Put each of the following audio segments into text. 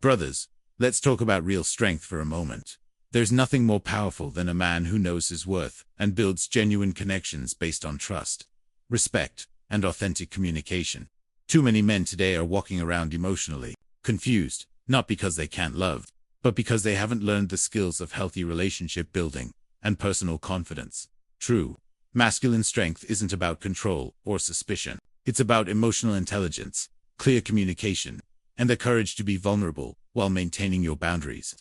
Brothers, let's talk about real strength for a moment. There's nothing more powerful than a man who knows his worth and builds genuine connections based on trust, respect, and authentic communication. Too many men today are walking around emotionally confused, not because they can't love, but because they haven't learned the skills of healthy relationship building and personal confidence. True, masculine strength isn't about control or suspicion. It's about emotional intelligence, clear communication, and the courage to be vulnerable while maintaining your boundaries.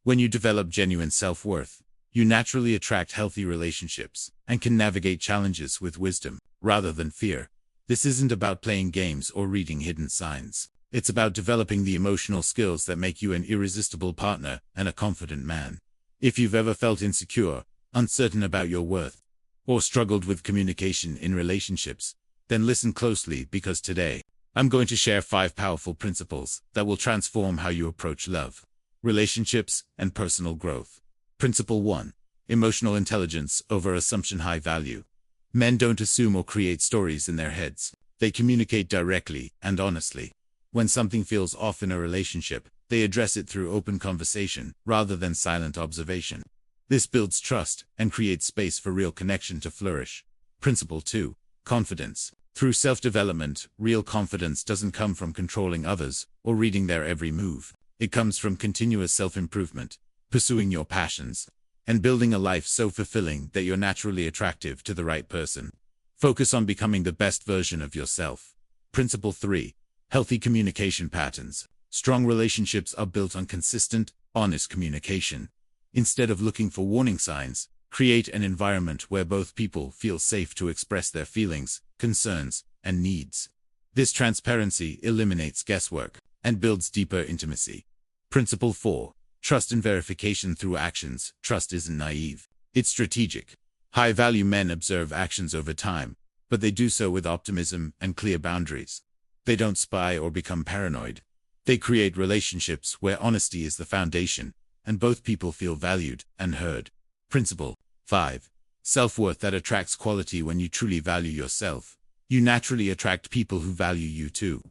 When you develop genuine self-worth, you naturally attract healthy relationships and can navigate challenges with wisdom rather than fear. This isn't about playing games or reading hidden signs. It's about developing the emotional skills that make you an irresistible partner and a confident man. If you've ever felt insecure, uncertain about your worth, or struggled with communication in relationships, then listen closely, because today, I'm going to share 5 powerful principles that will transform how you approach love, relationships, and personal growth. Principle 1. Emotional intelligence over assumption. High value. Men don't assume or create stories in their heads. They communicate directly and honestly. When something feels off in a relationship, they address it through open conversation rather than silent observation. This builds trust and creates space for real connection to flourish. Principle 2. Confidence. Through self-development, real confidence doesn't come from controlling others or reading their every move. It comes from continuous self-improvement, pursuing your passions, and building a life so fulfilling that you're naturally attractive to the right person. Focus on becoming the best version of yourself. Principle 3. Healthy communication patterns. Strong relationships are built on consistent, honest communication. Instead of looking for warning signs, create an environment where both people feel safe to express their feelings, concerns, and needs. This transparency eliminates guesswork and builds deeper intimacy. Principle 4. Trust and verification through actions. Trust isn't naive. It's strategic. High-value men observe actions over time, but they do so with optimism and clear boundaries. They don't spy or become paranoid. They create relationships where honesty is the foundation, and both people feel valued and heard. Principle 5. Self-worth that attracts quality. When you truly value yourself, you naturally attract people who value you too.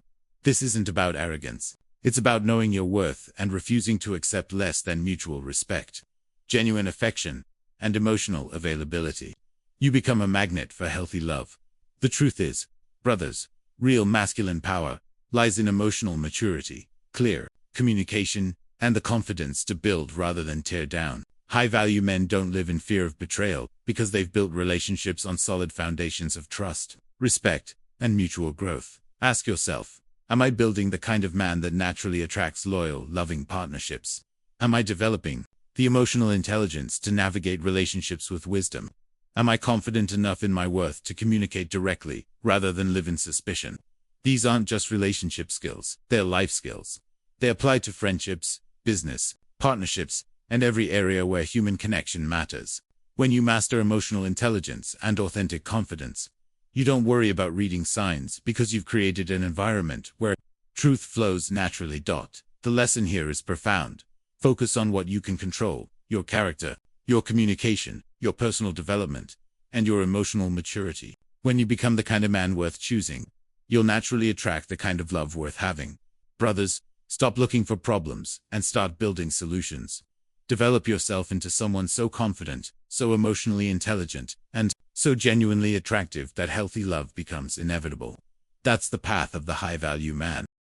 This isn't about arrogance. It's about knowing your worth and refusing to accept less than mutual respect, genuine affection, and emotional availability. You become a magnet for healthy love. The truth is, brothers, real masculine power lies in emotional maturity, clear communication, and the confidence to build rather than tear down. High-value men don't live in fear of betrayal because they've built relationships on solid foundations of trust, respect, and mutual growth. Ask yourself, am I building the kind of man that naturally attracts loyal, loving partnerships? Am I developing the emotional intelligence to navigate relationships with wisdom? Am I confident enough in my worth to communicate directly rather than live in suspicion? These aren't just relationship skills, they're life skills. They apply to friendships, business, partnerships, and every area where human connection matters. When you master emotional intelligence and authentic confidence, you don't worry about reading signs because you've created an environment where truth flows naturally. The lesson here is profound. Focus on what you can control: your character, your communication, your personal development, and your emotional maturity. When you become the kind of man worth choosing, you'll naturally attract the kind of love worth having. Brothers, stop looking for problems and start building solutions. Develop yourself into someone so confident, so emotionally intelligent, and so genuinely attractive that healthy love becomes inevitable. That's the path of the high-value man.